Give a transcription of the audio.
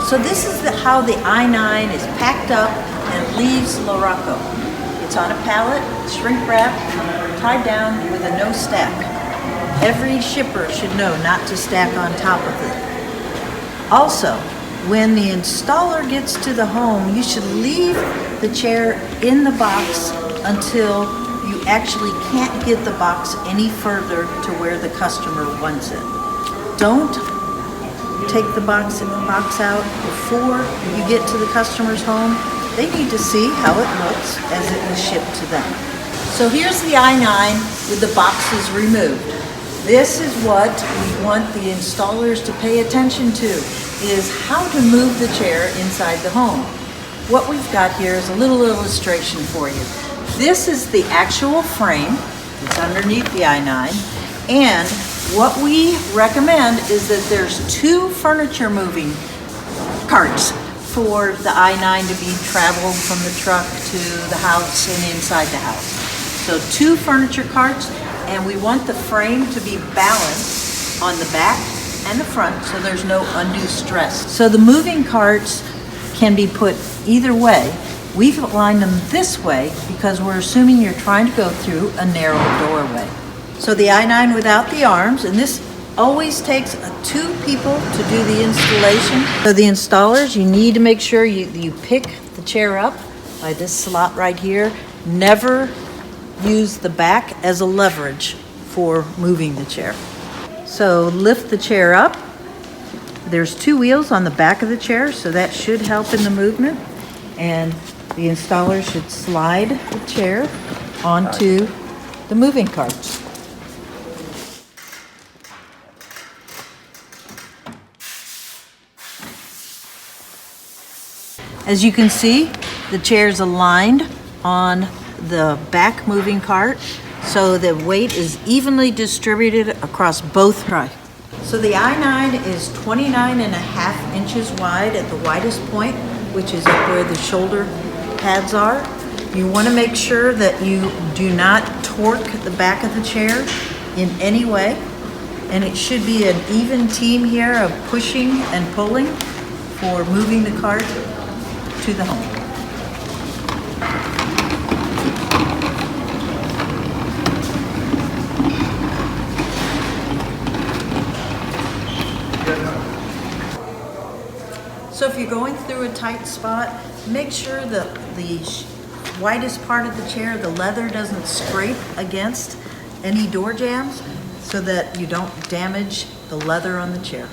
So this is how the I-9 is packed up and leaves Luraco. It's on a pallet, shrink wrapped, tied down with a no stack. Every shipper should know not to stack on top of it. Also, when the installer gets to the home, you should leave the chair in the box until you actually can't get the box any further to where the customer wants it. Don't take the box out before you get to the customer's home. They need to see how it looks as it was shipped to them. So here's the I-9 with the boxes removed. This is what we want the installers to pay attention to, is how to move the chair inside the home. What we've got here is a little illustration for you. This is the actual frame that's underneath the I-9, and what we recommend is that there's 2 furniture moving carts for the I-9 to be traveled from the truck to the house and inside the house. So 2 furniture carts, and we want the frame to be balanced on the back and the front so there's no undue stress. So the moving carts can be put either way. We've aligned them this way because we're assuming you're trying to go through a narrow doorway. So the I-9 without the arms, and this always takes 2 people to do the installation. So the installers, you need to make sure you pick the chair up by this slot right here. Never use the back as a leverage for moving the chair. So lift the chair up. There's 2 wheels on the back of the chair, so that should help in the movement. And the installer should slide the chair onto the moving carts. As you can see, the chair's aligned on the back moving cart, so the weight is evenly distributed across both tracks. So the I-9 is 29.5 inches wide at the widest point, which is up where the shoulder pads are. You want to make sure that you do not torque the back of the chair in any way, and it should be an even team here of pushing and pulling for moving the cart to the home. So if you're going through a tight spot, make sure that the widest part of the chair, the leather, doesn't scrape against any door jambs so that you don't damage the leather on the chair.